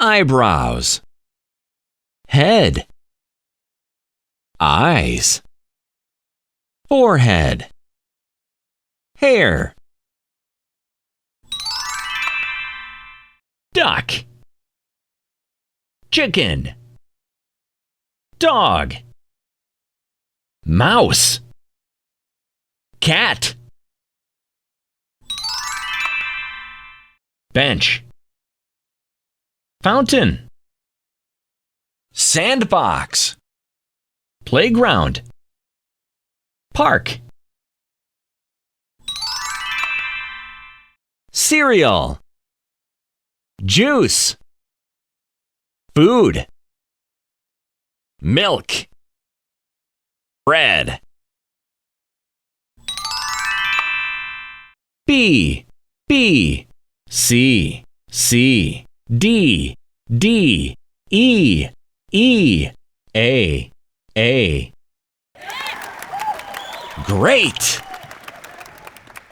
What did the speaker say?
eyebrows, head, eyes, forehead, hair, duck, chicken, dog, mouse, cat, bench, fountain, sandbox, playground, park, cereal, juice, food, milk, bread, B, B, C, C, D, D, E, E, A. Great!